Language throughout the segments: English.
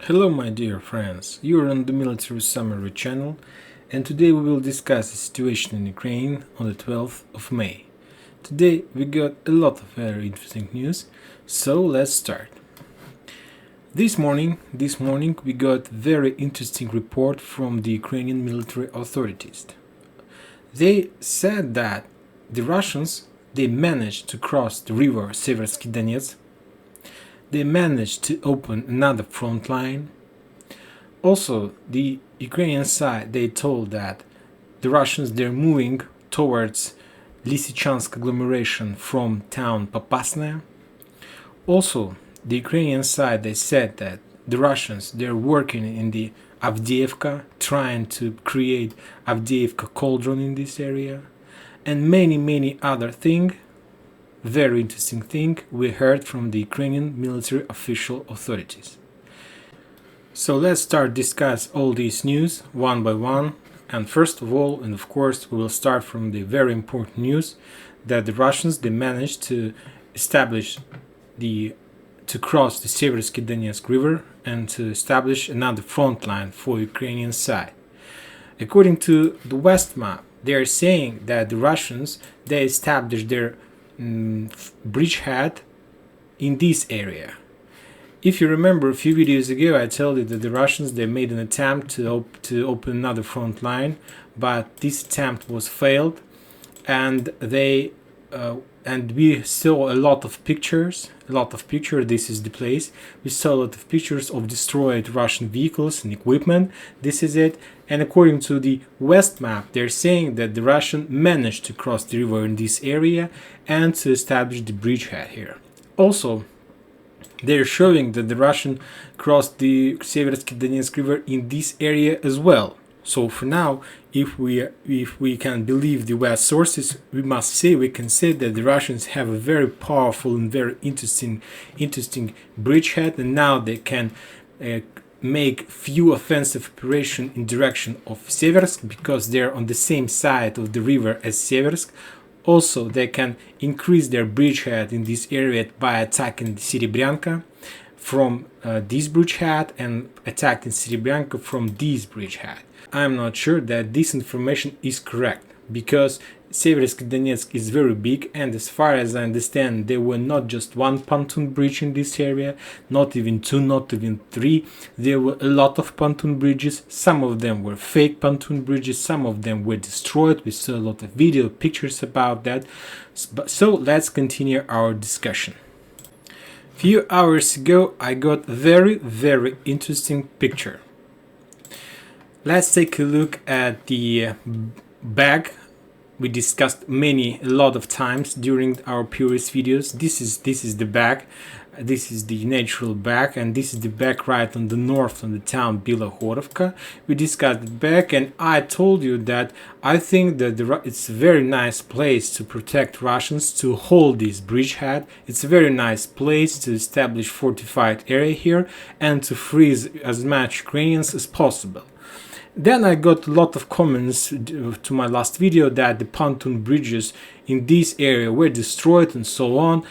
Hello my dear friends, you are on the Military Summary channel and today we will discuss the situation in Ukraine on the 12th of May. Today we got a lot of very interesting news, so let's start. This morning we got very interesting report from the Ukrainian military authorities. They said that the Russians, they managed to cross the river Seversky Donetsk. They managed to open another front line. Also, the Ukrainian side, they told that the Russians, they're moving towards Lysychansk agglomeration from town Popasная. Also, the Ukrainian side, they said that the Russians, they're working in the Avdiivka, trying to create Avdiivka cauldron in this area, and many other things. Very interesting thing we heard from the Ukrainian military official authorities. So let's start discuss all these news one by one. And first of all, and of course, we will start from the very important news that the Russians, they managed to establish to cross the Seversky Donetsk river and to establish another front line for Ukrainian side. According to the West map, they are saying that the Russians, they established their Bridgehead in this area. If you remember a few videos ago, I told you that the Russians, they made an attempt to open another front line, but this attempt was failed, and we saw a lot of pictures. This is the place. We saw a lot of pictures of destroyed Russian vehicles and equipment. This is it. And according to the West map, they're saying that the Russian managed to cross the river in this area and to establish the bridgehead here. Also, they're showing that the Russian crossed the Seversky Donetsk river in this area as well. So for now, if we can believe the West sources, we can say that the Russians have a very powerful and very interesting bridgehead, and now they can make few offensive operation in direction of Seversk because they're on the same side of the river as Seversk. Also, they can increase their bridgehead in this area by attacking Serebryanka from this bridgehead and attacking Serebryanka from this bridgehead. I'm not sure that this information is correct because Seversky Donetsk is very big, and as far as I understand, there were not just one pontoon bridge in this area, not even two, not even three. There were a lot of pontoon bridges. Some of them were fake pontoon bridges, some of them were destroyed. We saw a lot of video pictures about that. So let's continue our discussion. Few hours ago, I got very interesting picture. Let's take a look at the bag we discussed a lot of times during our previous videos. This is the bag. This is the natural bag, and this is the bag right on the north on the town Bilohorivka. We discussed the bag, and I told you that I think that it's a very nice place to protect Russians, to hold this bridgehead. It's a very nice place to establish fortified area here and to freeze as much Ukrainians as possible. Then I got a lot of comments to my last video that the pontoon bridges in this area were destroyed and so on.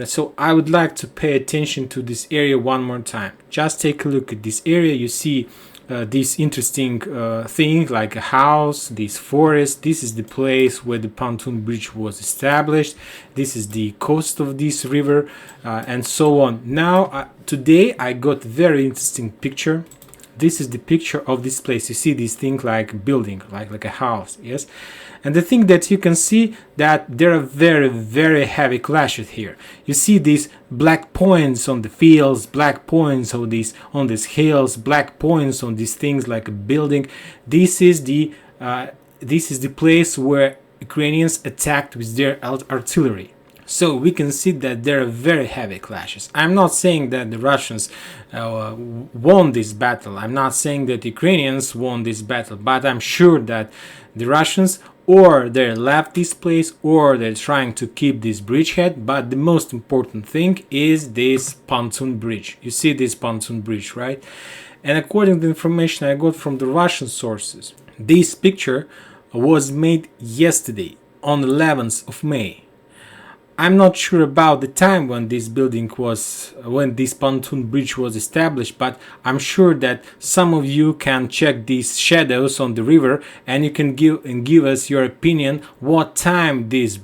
So I would like to pay attention to this area one more time. Just take a look at this area. You see this interesting thing like a house, this forest. This is the place where the pontoon bridge was established. This is the coast of this river and so on. Now today I got very interesting picture. This is the picture of this place. You see this thing like building, like a house, yes? And the thing that you can see that there are very heavy clashes here. You see these black points on the fields, black points on these hills, black points on these things like a building. This is the place where Ukrainians attacked with their artillery. So we can see that there are very heavy clashes. I'm not saying that the Russians won this battle. I'm not saying that Ukrainians won this battle, but I'm sure that the Russians or they left this place or they're trying to keep this bridgehead. But the most important thing is this pontoon bridge. You see this pontoon bridge, right? And according to the information I got from the Russian sources, this picture was made yesterday on 11th of May. I'm not sure about the time when this pontoon bridge was established, but I'm sure that some of you can check these shadows on the river, and you can give us your opinion what time this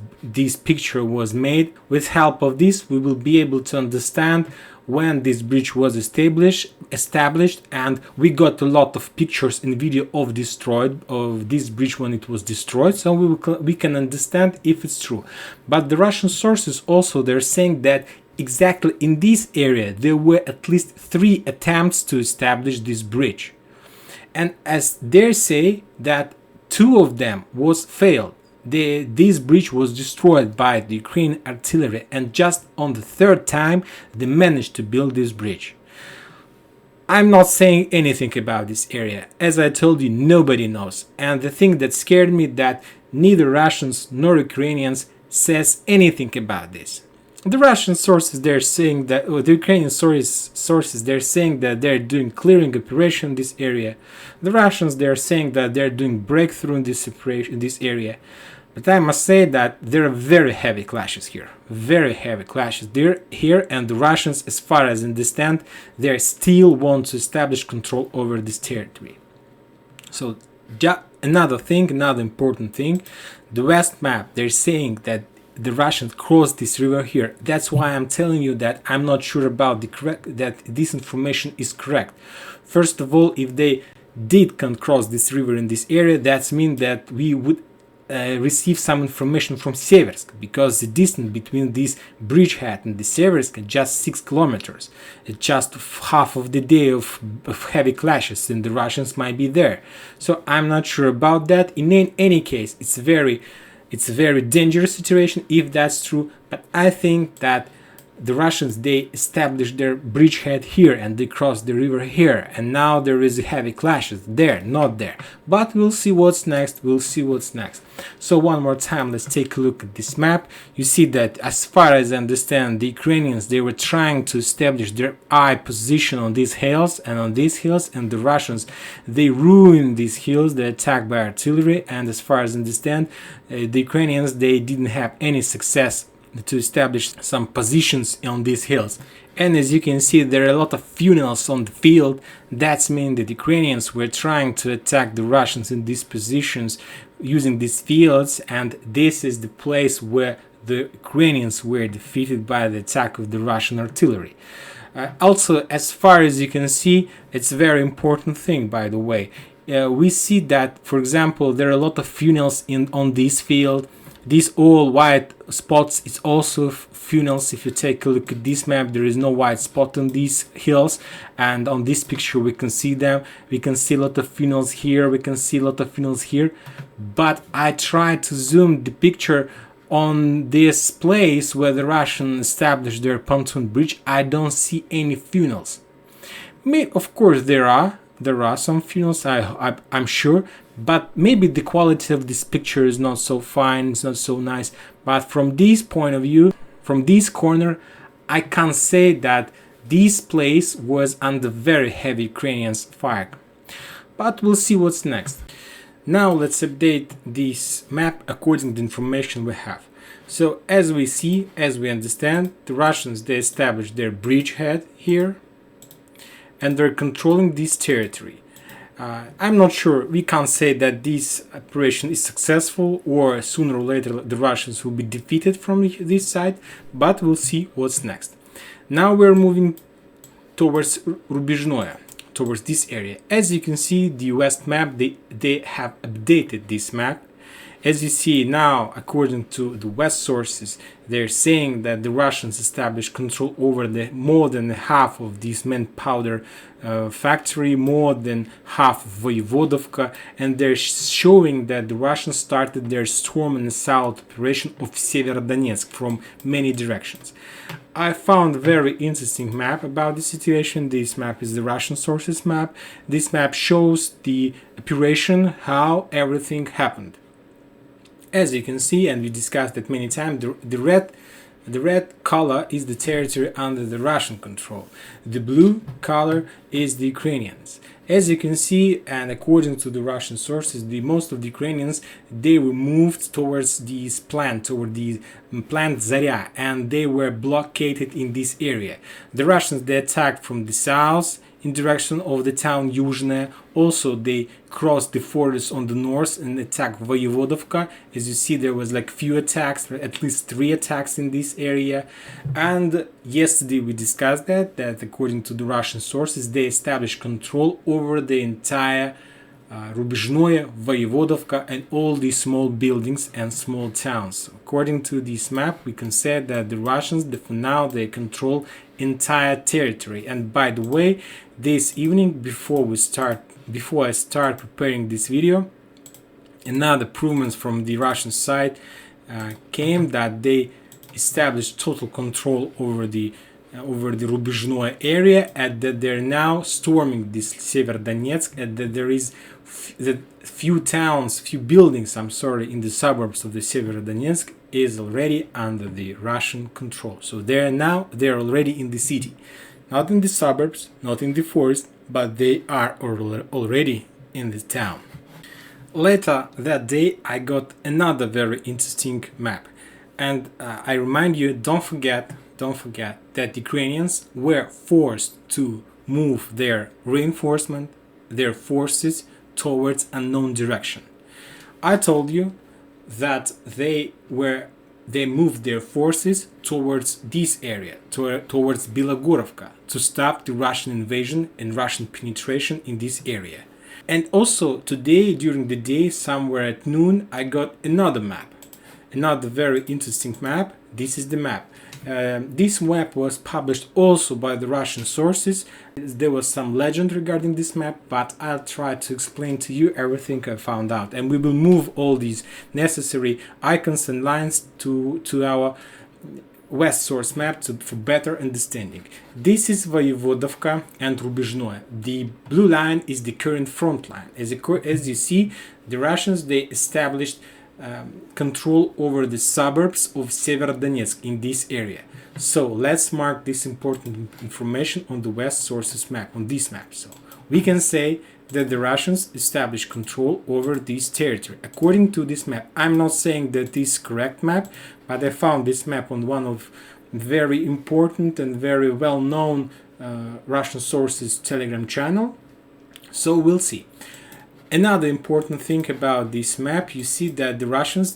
picture was made. With help of this, we will be able to understand when this bridge was established, and we got a lot of pictures and video of this bridge when it was destroyed, so we can understand if it's true. But the Russian sources also, they're saying that exactly in this area there were at least 3 attempts to establish this bridge, and as they say that 2 of them was failed. This bridge was destroyed by the Ukrainian artillery, and just on the 3rd time they managed to build this bridge. I'm not saying anything about this area. As I told you, nobody knows. And the thing that scared me, that neither Russians nor Ukrainians says anything about this. The Russian sources, they're saying that, or the Ukrainian sources, they're saying that they're doing clearing operation in this area. The Russians, they're saying that they're doing breakthrough in this area. But I must say that there are very heavy clashes here. Very heavy clashes here, and the Russians, as far as I understand, they still want to establish control over this territory. So another important thing, the West map, they're saying that the Russians crossed this river here. That's why I'm telling you that I'm not sure about that this information is correct. First of all, if they can cross this river in this area, that means that we would receive some information from Seversk, because the distance between this Bridgehead and the Seversk is just 6 kilometers. It's just half of the day of heavy clashes, and the Russians might be there. So I'm not sure about that. In any case, it's a very dangerous situation if that's true, but I think that the Russians, they established their bridgehead here and they crossed the river here, and now there is heavy clashes there, not there. But we'll see what's next. So one more time, let's take a look at this map. You see that, as far as I understand, the Ukrainians, they were trying to establish their eye position on these hills, and the Russians, they ruined these hills. They attacked by artillery, and as far as I understand, the Ukrainians, they didn't have any success to establish some positions on these hills. And as you can see, there are a lot of funnels on the field. That means that the Ukrainians were trying to attack the Russians in these positions using these fields, and this is the place where the Ukrainians were defeated by the attack of the Russian artillery. Also, as far as you can see, it's a very important thing, by the way. We see that, for example, there are a lot of funnels on this field. These all white spots, it's also funnels. If you take a look at this map, there is no white spot on these hills, and on this picture we can see them. We can see a lot of funnels here, but I tried to zoom the picture on this place where the Russians established their pontoon bridge. I don't see any funnels. Of course there are some funnels, I'm sure, but maybe the quality of this picture is not so fine, it's not so nice. But from this point of view, from this corner, I can say that this place was under very heavy Ukrainian fire. But we'll see what's next. Now let's update this map according to the information we have. So as we understand, the Russians, they established their bridgehead here, and they're controlling this territory. I'm not sure, we can't say that this operation is successful, or sooner or later the Russians will be defeated from this side, but we'll see what's next. Now we're moving towards Rubizhne, towards this area. As you can see, the West map, they have updated this map. As you see now, according to the West sources, they're saying that the Russians established control over more than half of this manpowder factory, more than half of Voyevodovka, and they're showing that the Russians started their storm and assault operation of Severodonetsk from many directions. I found a very interesting map about the situation. This map is the Russian sources map. This map shows the operation, how everything happened. As you can see, and we discussed it many times, the red the red color is the territory under the Russian control. The blue color is the Ukrainians. As you can see, and according to the Russian sources, most of the Ukrainians, they were moved towards toward the plant Zarya, and they were blockaded in this area. The Russians, they attacked from the south in direction of the town Yuzhne. Also, they crossed the forest on the north and attacked Voyevodovka. As you see, there was like few attacks, at least 3 attacks in this area. And yesterday we discussed that according to the Russian sources, they established control over the entire Rubizhne, Voyevodovka, and all these small buildings and small towns. According to this map, we can say that the Russians, for now, they control entire territory. And by the way, this evening, before I start preparing this video, another improvements from the Russian side came that they established total control over the Rubizhne area, and that they're now storming this Severodonetsk, and that there is few buildings in the suburbs of the Severodonetsk is already under the Russian control. So they're already in the city, not in the suburbs, not in the forest, but they are already in the town. Later that day, I got another very interesting map, and I remind you, don't forget that the Ukrainians were forced to move their reinforcement, their forces towards unknown direction. I told you that they moved their forces towards this area, towards Bilohorivka, to stop the Russian invasion and Russian penetration in this area. And also today, during the day, somewhere at noon, I got another map, another very interesting map. This is the map. This map was published also by the Russian sources. There was some legend regarding this map, but I'll try to explain to you everything I found out, and we will move all these necessary icons and lines to our west source map for better understanding. This is Voyevodovka and Rubizhne. The blue line is the current front line. As you see, the Russians, they established control over the suburbs of Severodonetsk in this area. So let's mark this important information on the west sources map, on this map. So we can say that the Russians established control over this territory according to this map. I'm not saying that this is correct map, but I found this map on one of very important and very well-known Russian sources Telegram channel. So we'll see. Another important thing about this map, you see that the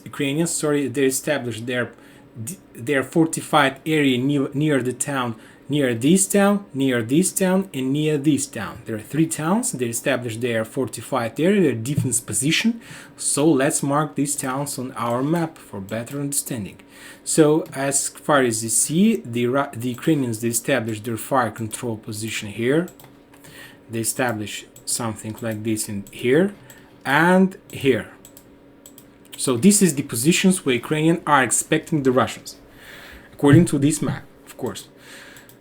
Ukrainians, they established their fortified area near the town, near this town, and near this town. There are 3 towns. They established their fortified area, their defense position. So let's mark these towns on our map for better understanding. So as far as you see, the Ukrainians, they established their fire control position here. They established something like this in here and here. So this is the positions where Ukrainians are expecting the Russians, according to this map, of course.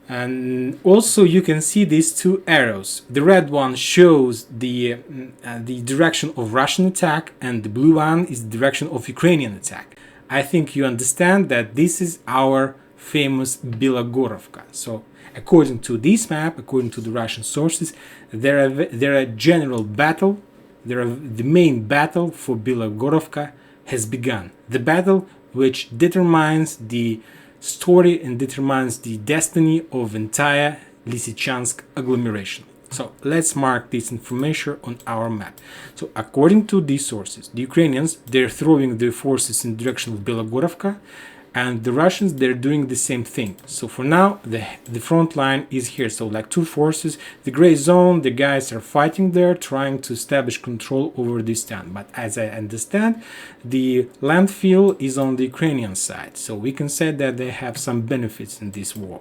And also you can see these 2 arrows. The red one shows the direction of Russian attack, and the blue one is the direction of Ukrainian attack. I think you understand that this is our famous Bilohorivka. So according to this map, according to the Russian sources, the main battle for Bilohorivka has begun. The battle which determines the story and determines the destiny of entire Lysychansk agglomeration. So let's mark this information on our map. So according to these sources, the Ukrainians, they're throwing their forces in the direction of Bilohorivka, and the Russians, they're doing the same thing. So for now, the front line is here. So like 2 forces, the gray zone, the guys are fighting there, trying to establish control over this town. But as I understand, the landfill is on the Ukrainian side. So we can say that they have some benefits in this war.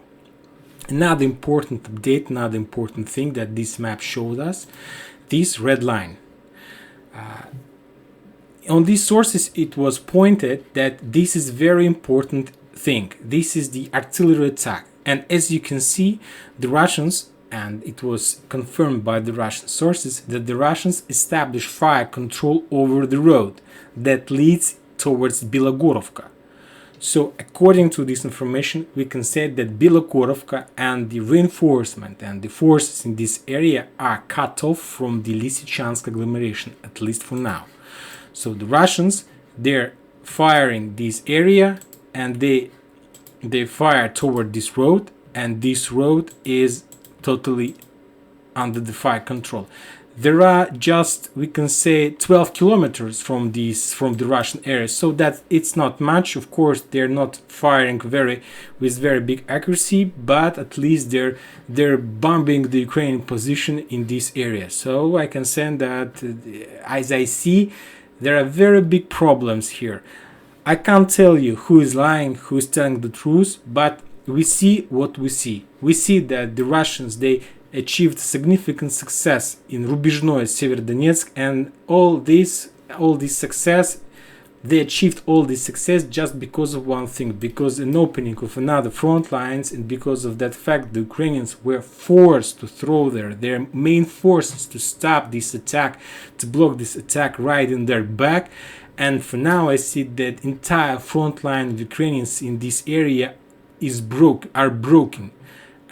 Another important update, another important thing that this map showed us, this red line. On these sources, it was pointed that this is very important thing. This is the artillery attack. And as you can see, the Russians, and it was confirmed by the Russian sources, that the Russians established fire control over the road that leads towards Bilohorivka. So according to this information, we can say that Bilohorivka and the reinforcement and the forces in this area are cut off from the Lysychansk agglomeration, at least for now. So the Russians, they're firing this area, and they fire toward this road, and this road is totally under the fire control. There are just, we can say, 12 kilometers from the Russian area, so that it's not much. Of course, they're not firing with very big accuracy, but at least they're bombing the Ukrainian position in this area. So I can say that, as I see, there are very big problems here. I can't tell you who is lying, who is telling the truth, but we see what we see. We see that the Russians, they achieved significant success in Rubizhne, Severodonetsk, and all this success, they achieved all this success just because of one thing, because an opening of another front lines, and because of that fact the Ukrainians were forced to throw their main forces to stop this attack, to block this attack right in their back. And for now I see that entire front line of Ukrainians in this area are broken.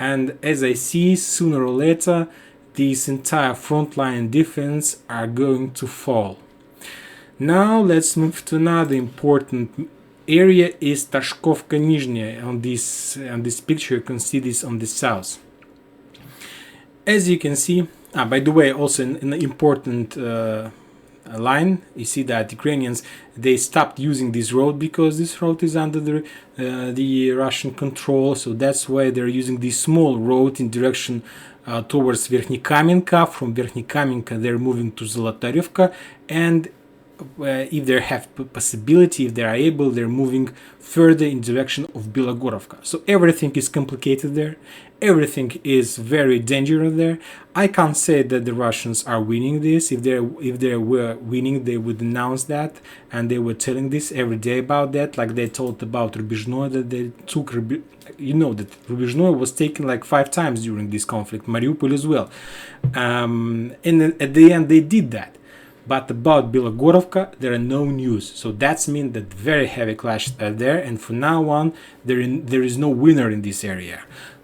And as I see, sooner or later this entire frontline defense are going to fall. Now let's move to another important area, is Tashkovka Nizhnya. On this picture you can see this on the south. As you can see, by the way, also an important line, you see that Ukrainians, they stopped using this road because this road is under the Russian control, so that's why they're using this small road in direction towards Verkhnykamenka. From Verkhnykamenka they're moving to Zolotarivka, and if they have possibility, if they are able, they're moving further in direction of Bilohorivka. So everything is complicated there, everything is very dangerous there. I can't say that the Russians are winning this. If they were winning, they would announce that, and they were telling this every day about that, like they told about Rubizhne, that they took that Rubizhne was taken like 5 times during this conflict, Mariupol as well, and at the end they did that. But about Bilohorivka, there are no news. So that means that very heavy clashes are there, and from now on, there is no winner in this area.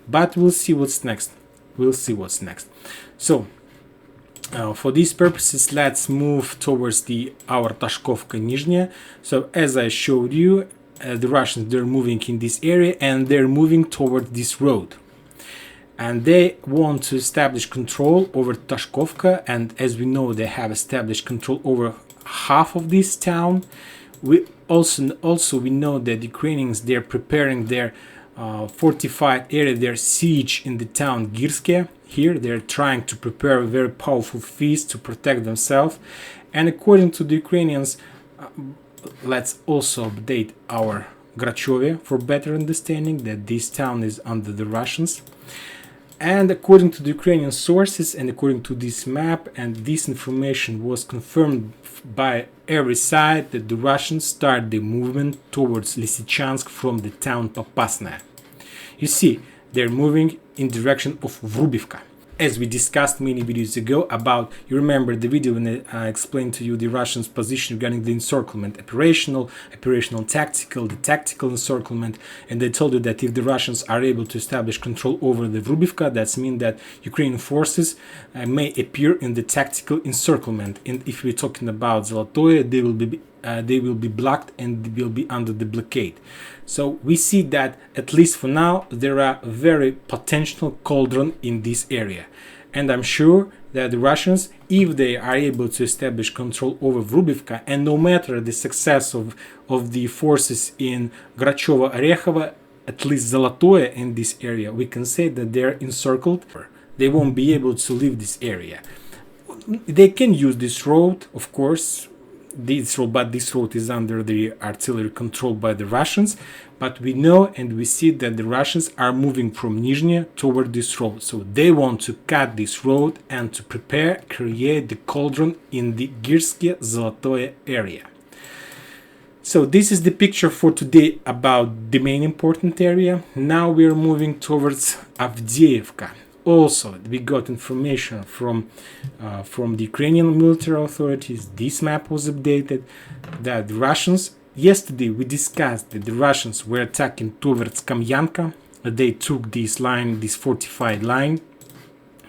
But we'll see what's next. So, for these purposes, let's move towards our Tashkovka Nizhnya. So, as I showed you, the Russians, they're moving in this area, and they're moving toward this road. And they want to establish control over Tashkovka, and as we know, they have established control over half of this town. We also we know that the Ukrainians, they're preparing their fortified area, their siege in the town Girske. Here they're trying to prepare a very powerful feast to protect themselves. And according to the Ukrainians, let's also update our Grachove for better understanding that this town is under the Russians. And according to the Ukrainian sources, and according to this map, and this information was confirmed by every side, that the Russians start the movement towards Lysychansk from the town Popasnaya. You see, they're moving in direction of Rubivka. As we discussed many videos ago about, you remember the video when I explained to you the Russians' position regarding the encirclement, operational, tactical, the tactical encirclement, and they told you that if the Russians are able to establish control over the Rubivka, that means that Ukrainian forces may appear in the tactical encirclement, and if we're talking about Zolotoye, they will be blocked and will be under the blockade. So we see that, at least for now, there are very potential cauldron in this area. And I'm sure that the Russians, if they are able to establish control over Rubivka, and no matter the success of the forces in Grachovo-Orekhovo, at least Zolotoye in this area, we can say that they're encircled. They won't be able to leave this area. They can use this road, of course, but this road is under the artillery control by the Russians. But we know and we see that the Russians are moving from Nizhny toward this road. So they want to cut this road and to create the cauldron in the Girske-Zolotoye area. So this is the picture for today about the main important area. Now we are moving towards Avdiivka. Also, we got information from the Ukrainian military authorities. This map was updated that the Russians Yesterday we discussed that the Russians were attacking towards Kamyanka. They took this line, this fortified line.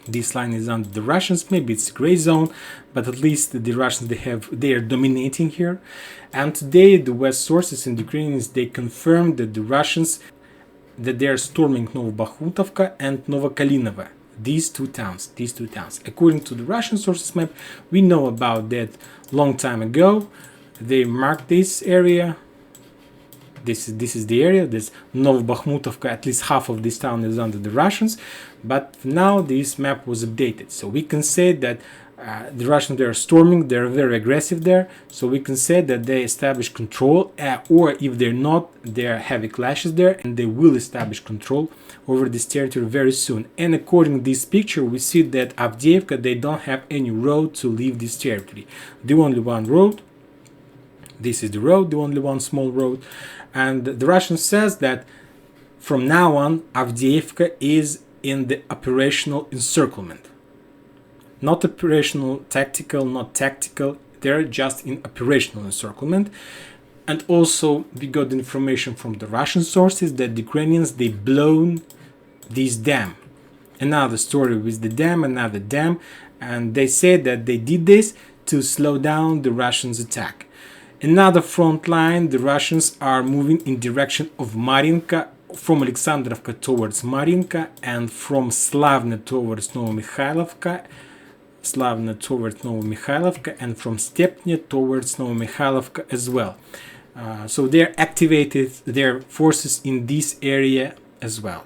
This line is under the Russians. Maybe it's a gray zone, but at least the Russians, they are dominating here. And today the West sources and Ukrainians, they confirmed that the Russians, that they are storming Novobakhmutovka and Novokalinovo. These two towns. According to the Russian sources map, we know about that long time ago. They marked this area. This is the area. This Novobakhmutovka, at least half of this town is under the Russians. But now this map was updated. So we can say that the Russians, they are storming, they're very aggressive there. So we can say that they establish control, or if they're not, there are heavy clashes there, and they will establish control over this territory very soon. And according to this picture, we see that Avdiivka, they don't have any road to leave this territory. The only one road, this is the road, the only one small road. And the Russian says that from now on, Avdiivka is in the operational encirclement. Not operational tactical, not tactical, they're just in operational encirclement. And also we got information from the Russian sources that the Ukrainians, they blown this dam. Another story with the dam, another dam, and they said that they did this to slow down the Russians' attack. Another front line, the Russians are moving in direction of Marinka, from Alexandrovka towards Marinka, and from Slavne towards Novomikhailivka, and from Stepne towards Novomikhailivka as well. So they activated their forces in this area as well.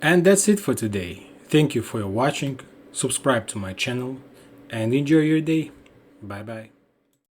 And that's it for today. Thank you for watching. Subscribe to my channel and enjoy your day. Bye bye.